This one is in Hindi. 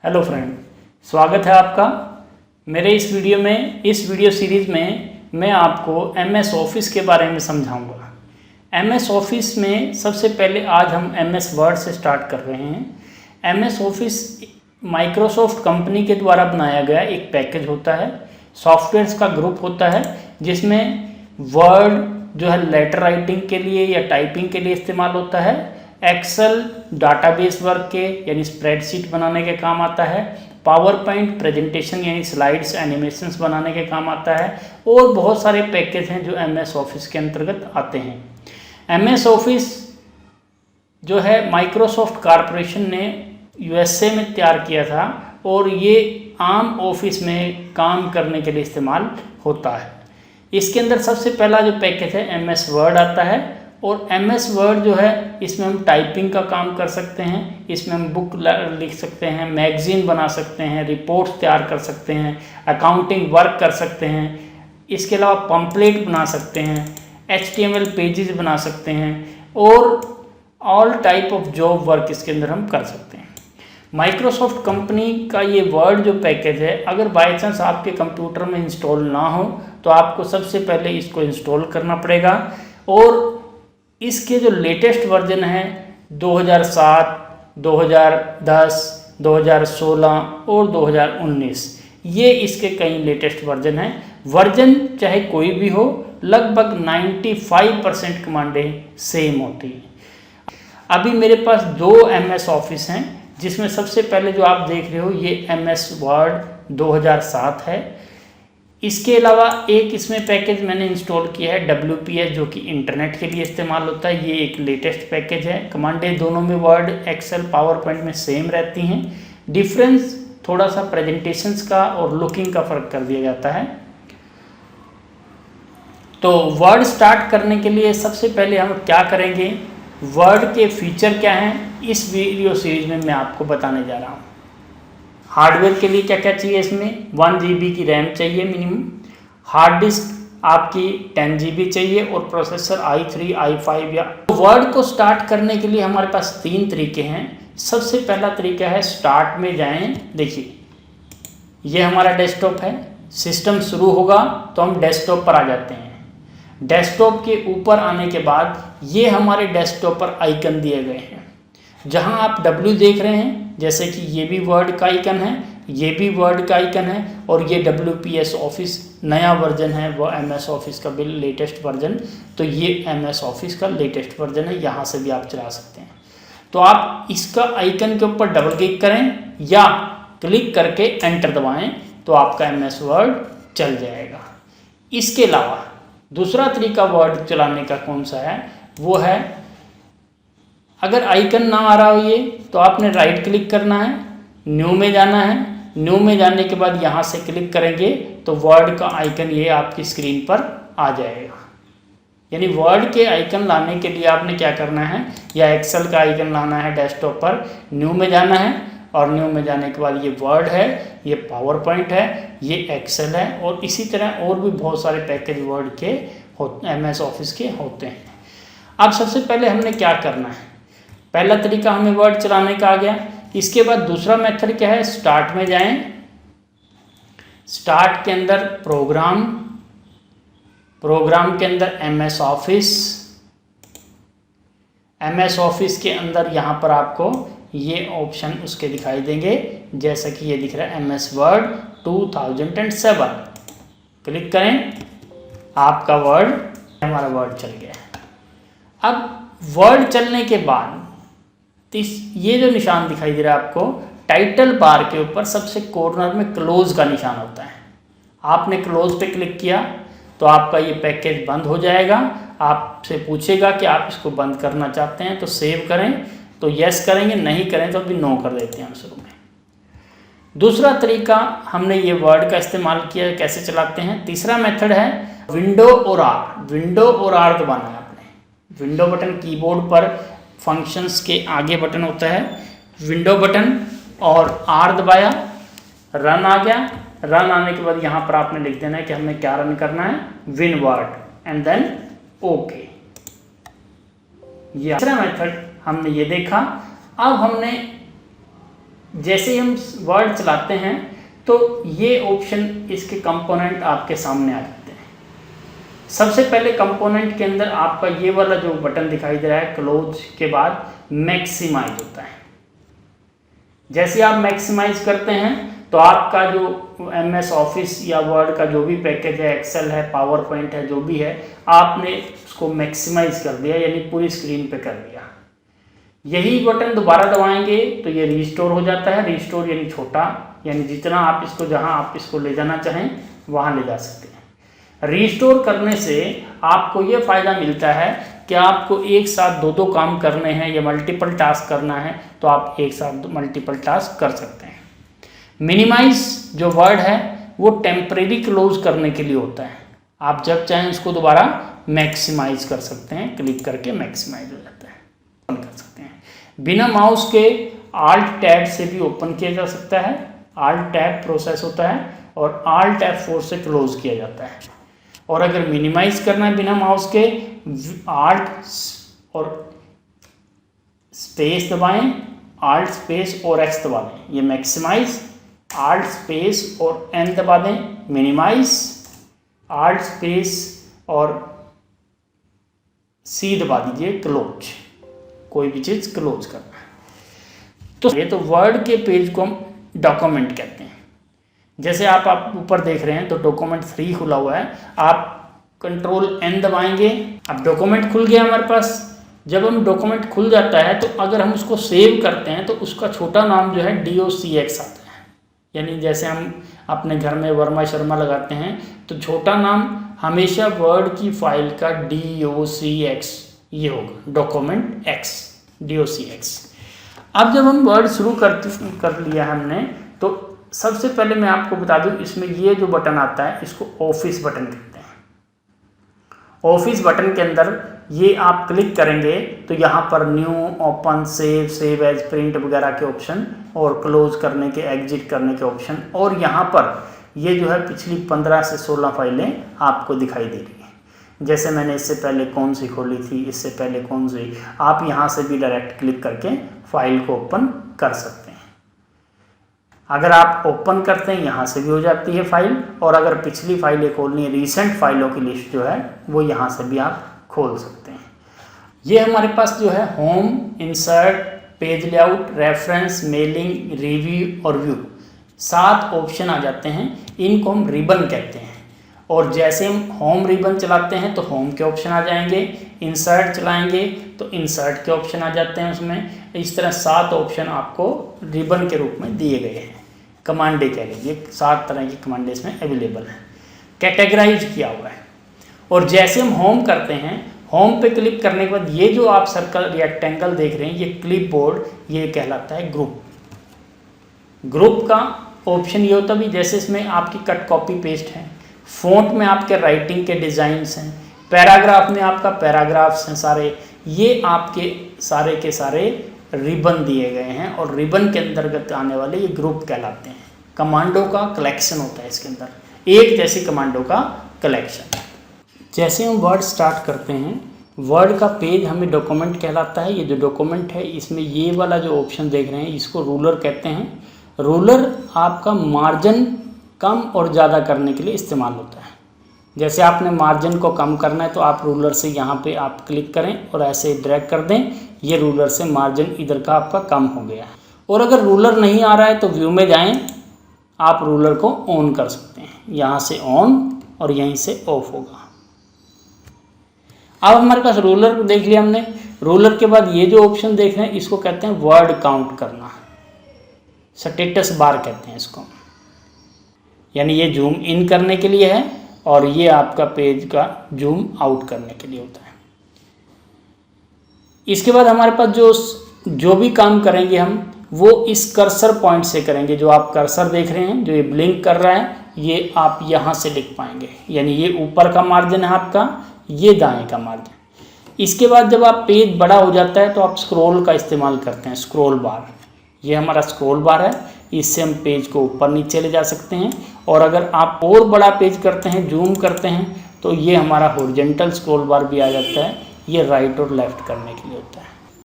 हेलो फ्रेंड, स्वागत है आपका मेरे इस वीडियो सीरीज़ में मैं आपको MS ऑफिस के बारे में समझाऊंगा। MS ऑफिस में सबसे पहले आज हम MS वर्ड से स्टार्ट कर रहे हैं। MS ऑफिस माइक्रोसॉफ्ट कंपनी के द्वारा बनाया गया एक पैकेज होता है, सॉफ्टवेयर्स का ग्रुप होता है जिसमें वर्ड जो है लेटर राइटिंग के लिए या टाइपिंग के लिए इस्तेमाल होता है, एक्सेल डाटाबेस वर्क के यानी स्प्रेडशीट बनाने के काम आता है, पावर पॉइंट प्रेजेंटेशन यानी स्लाइड्स एनिमेशंस बनाने के काम आता है और बहुत सारे पैकेज हैं जो MS ऑफिस के अंतर्गत आते हैं। MS ऑफिस जो है माइक्रोसॉफ्ट कॉरपोरेशन ने USA में तैयार किया था और ये आम ऑफिस में काम करने के लिए इस्तेमाल होता है। इसके अंदर सबसे पहला जो पैकेज है MS वर्ड आता है और MS वर्ड जो है इसमें हम टाइपिंग का काम कर सकते हैं, इसमें हम बुक लिख सकते हैं, मैगजीन बना सकते हैं, रिपोर्ट्स तैयार कर सकते हैं, अकाउंटिंग वर्क कर सकते हैं, इसके अलावा पम्पलेट बना सकते हैं, HTML पेजेस बना सकते हैं और all type of job work इसके अंदर हम कर सकते हैं। माइक्रोसॉफ्ट कंपनी का ये वर्ड जो पैकेज है, अगर बाई चांस आपके कंप्यूटर में इंस्टॉल ना हो तो आपको सबसे पहले इसको इंस्टॉल करना पड़ेगा और इसके जो लेटेस्ट वर्जन है 2007, 2010, 2016 और 2019 ये इसके कई लेटेस्ट वर्जन हैं। वर्जन चाहे कोई भी हो, लगभग 95% कमांडें सेम होती हैं। अभी मेरे पास दो MS ऑफिस हैं जिसमें सबसे पहले जो आप देख रहे हो ये MS वर्ड 2007 है। इसके अलावा एक इसमें पैकेज मैंने इंस्टॉल किया है WPS जो कि इंटरनेट के लिए इस्तेमाल होता है। ये एक लेटेस्ट पैकेज है। कमांडें दोनों में वर्ड, एक्सेल, पावर पॉइंट में सेम रहती हैं। डिफरेंस थोड़ा सा प्रेजेंटेशंस का और लुकिंग का फ़र्क कर दिया जाता है। तो वर्ड स्टार्ट करने के लिए सबसे पहले हम क्या करेंगे, वर्ड के फीचर क्या हैं इस वीडियो सीरीज में मैं आपको बताने जा रहा हूँ। हार्डवेयर के लिए क्या क्या चाहिए, इसमें 1 GB की रैम चाहिए मिनिमम, हार्ड डिस्क आपकी 10 GB चाहिए और प्रोसेसर i3, i5 या। वर्ड को स्टार्ट करने के लिए हमारे पास 3 तरीके हैं। सबसे पहला तरीका है स्टार्ट में जाएं। देखिए ये हमारा डेस्कटॉप है, सिस्टम शुरू होगा तो हम डेस्कटॉप पर आ जाते हैं। डेस्कटॉप के ऊपर आने के बाद ये हमारे डेस्कटॉप पर आइकन दिए गए हैं। जहां आप W देख रहे हैं, जैसे कि ये भी वर्ड का आइकन है, ये भी वर्ड का आइकन है और ये WPS ऑफिस नया वर्जन है, वो MS ऑफिस का भी लेटेस्ट वर्जन। तो ये MS ऑफिस का लेटेस्ट वर्जन है, यहाँ से भी आप चला सकते हैं। तो आप इसका आइकन के ऊपर डबल क्लिक करें या क्लिक करके एंटर दबाएं तो आपका MS वर्ड चल जाएगा। इसके अलावा दूसरा तरीका वर्ड चलाने का कौन सा है, वो है अगर आइकन ना आ रहा हो ये तो आपने राइट क्लिक करना है, न्यू में जाना है। न्यू में जाने के बाद यहाँ से क्लिक करेंगे तो वर्ड का आइकन ये आपकी स्क्रीन पर आ जाएगा। यानी वर्ड के आइकन लाने के लिए आपने क्या करना है, या एक्सेल का आइकन लाना है डेस्कटॉप पर, न्यू में जाना है और न्यू में जाने के बाद ये वर्ड है, ये पावर पॉइंट है, ये एक्सेल है और इसी तरह और भी बहुत सारे पैकेज वर्ड के MS ऑफिस के होते हैं। अब सबसे पहले हमने क्या करना है, पहला तरीका हमें वर्ड चलाने का आ गया। इसके बाद दूसरा मेथड क्या है, स्टार्ट में जाएं। स्टार्ट के अंदर प्रोग्राम के अंदर MS ऑफिस के अंदर यहाँ पर आपको ये ऑप्शन उसके दिखाई देंगे, जैसा कि ये दिख रहा है MS वर्ड 2007। क्लिक करें, आपका वर्ड, हमारा वर्ड चल गया। अब वर्ड चलने के बाद ये जो निशान दिखाई दे रहा है आपको, टाइटल बार के ऊपर सबसे कॉर्नर में क्लोज का निशान होता है। आपने क्लोज पे क्लिक किया तो आपका ये पैकेज बंद हो जाएगा। आपसे पूछेगा कि आप इसको बंद करना चाहते हैं तो सेव करें, तो यस करेंगे, नहीं करें तो अभी नो कर देते हैं शुरू में। दूसरा तरीका हमने ये वर्ड का इस्तेमाल किया, कैसे चलाते हैं। तीसरा मेथड है विंडो और R दबाना है आपने। विंडो बटन कीबोर्ड पर फंक्शंस के आगे बटन होता है, विंडो बटन और R दबाया, रन आ गया। रन आने के बाद यहाँ पर आपने लिख देना है कि हमें क्या रन करना है, win word and then okay. ये तीसरा मेथड हमने ये देखा। अब हमने जैसे ही हम वर्ड चलाते हैं तो ये ऑप्शन, इसके कंपोनेंट आपके सामने आ जाते हैं। सबसे पहले कंपोनेंट के अंदर आपका ये वाला जो बटन दिखाई दे रहा है, क्लोज के बाद मैक्सिमाइज होता है। जैसे आप मैक्सिमाइज करते हैं तो आपका जो MS ऑफिस या वर्ड का जो भी पैकेज है, एक्सेल है, पावर पॉइंट है, जो भी है, आपने उसको मैक्सिमाइज कर दिया, यानी पूरी स्क्रीन पे कर दिया। यही बटन दोबारा दबाएंगे तो ये रिस्टोर हो जाता है। रिस्टोर यानी छोटा, यानी जितना आप इसको, जहां आप इसको ले जाना चाहें वहां ले जा सकते हैं। रिस्टोर करने से आपको ये फ़ायदा मिलता है कि आपको एक साथ दो काम करने हैं या मल्टीपल टास्क करना है तो आप एक साथ मल्टीपल टास्क कर सकते हैं। मिनिमाइज जो वर्ड है वो टेम्परेरी क्लोज करने के लिए होता है। आप जब चाहें इसको दोबारा मैक्सिमाइज कर सकते हैं, क्लिक करके मैक्सिमाइज हो जाता है, ओपन कर सकते हैं। बिना माउस के Alt टैब से भी ओपन किया जा सकता है। Alt टैब प्रोसेस होता है और Alt F4 से क्लोज किया जाता है। और अगर मिनिमाइज करना है बिना माउस के, Alt और स्पेस दबाएं, Alt स्पेस और X दबा दें, ये मैक्सिमाइज। Alt स्पेस और N दबा दें, मिनिमाइज। Alt स्पेस और C दबा दीजिए, क्लोज। कोई भी चीज़ क्लोज करना है। तो ये तो वर्ड के पेज को हम डॉक्यूमेंट कहते हैं। जैसे आप ऊपर देख रहे हैं तो डॉक्यूमेंट 3 खुला हुआ है, आप Ctrl N दबाएंगे, अब डॉक्यूमेंट खुल गया हमारे पास। जब हम डॉक्यूमेंट खुल जाता है तो अगर हम उसको सेव करते हैं तो उसका छोटा नाम जो है DOCX आता है। यानी जैसे हम अपने घर में वर्मा शर्मा लगाते हैं तो छोटा नाम हमेशा वर्ड की फाइल का DOCX ये होगा, डॉक्यूमेंट X, DOCX। अब जब हम वर्ड शुरू कर लिया हमने तो सबसे पहले मैं आपको बता दूं, इसमें ये जो बटन आता है इसको ऑफिस बटन कहते हैं। ऑफिस बटन के अंदर ये आप क्लिक करेंगे तो यहाँ पर new, open, save as, print वगैरह के ऑप्शन और क्लोज करने के, एग्जिट करने के ऑप्शन, और यहाँ पर ये जो है पिछली 15 से 16 फाइलें आपको दिखाई दे रही हैं। जैसे मैंने इससे पहले कौन सी खोली थी, इससे पहले कौन सी, आप यहाँ से भी डायरेक्ट क्लिक करके फाइल को ओपन कर सकते हैं। अगर आप ओपन करते हैं यहाँ से भी हो जाती है फाइल, और अगर पिछली फाइलें खोलनी है, रीसेंट फाइलों की लिस्ट जो है वो यहाँ से भी आप खोल सकते हैं। ये हमारे पास जो है home, insert, page layout, reference, mailing, review और व्यू 7 ऑप्शन आ जाते हैं। इनको हम रिबन कहते हैं। और जैसे हम होम रिबन चलाते हैं तो होम के ऑप्शन आ जाएंगे, इंसर्ट चलाएंगे तो इंसर्ट के ऑप्शन आ जाते हैं उसमें। इस तरह 7 ऑप्शन आपको रिबन के रूप में दिए गए हैं। कमांडे कह लीजिए, 7 तरह की कमांडे इसमें अवेलेबल हैं, कैटेगराइज किया हुआ है। और जैसे हम होम करते हैं, होम पे क्लिक करने के बाद ये जो आप सर्कल रेक्टेंगल देख रहे हैं, ये क्लिपबोर्ड, ये कहलाता है ग्रुप। ग्रुप का ऑप्शन ये होता भी, जैसे इसमें आपकी कट कॉपी पेस्ट है, फ़ॉन्ट में आपके राइटिंग के डिज़ाइंस हैं, पैराग्राफ में आपका पैराग्राफ्स हैं सारे, ये आपके सारे के सारे रिबन दिए गए हैं और रिबन के अंतर्गत आने वाले ये ग्रुप कहलाते हैं। कमांडो का कलेक्शन होता है इसके अंदर, एक जैसी कमांडो का कलेक्शन। जैसे हम वर्ड स्टार्ट करते हैं, वर्ड का पेज हमें डॉक्यूमेंट कहलाता है। ये जो डॉक्यूमेंट है इसमें ये वाला जो ऑप्शन देख रहे हैं इसको रूलर कहते हैं। रूलर आपका मार्जिन कम और ज़्यादा करने के लिए इस्तेमाल होता है। जैसे आपने मार्जिन को कम करना है तो आप रूलर से यहाँ पे आप क्लिक करें और ऐसे ड्रैग कर दें, ये रूलर से मार्जिन इधर का आपका कम हो गया है। और अगर रूलर नहीं आ रहा है तो व्यू में जाएं, आप रूलर को ऑन कर सकते हैं, यहाँ से ऑन और यहीं से ऑफ होगा। अब हमारे पास रूलर देख लिया हमने। रूलर के बाद ये जो ऑप्शन देख रहे हैं इसको कहते हैं वर्ड काउंट करना, स्टेटस बार कहते हैं इसको। यानी ये जूम इन करने के लिए है और ये आपका पेज का जूम आउट करने के लिए होता है। इसके बाद हमारे पास जो भी काम करेंगे हम वो इस कर्सर पॉइंट से करेंगे। जो आप कर्सर देख रहे हैं, जो ये ब्लिंक कर रहा है, ये आप यहाँ से लिख पाएंगे। यानी ये ऊपर का मार्जिन है आपका, ये दाएं का मार्जिन। इसके बाद जब आप पेज बड़ा हो जाता है तो आप स्क्रॉल का इस्तेमाल करते हैं, स्क्रॉल बार। ये हमारा स्क्रॉल बार है, इससे हम पेज को ऊपर नीचे ले जा सकते हैं। और अगर आप और बड़ा पेज करते हैं, जूम करते हैं, तो ये हमारा हॉरिजॉन्टल स्क्रॉल बार भी आ जाता है। ये राइट और लेफ्ट करने के लिए होता है।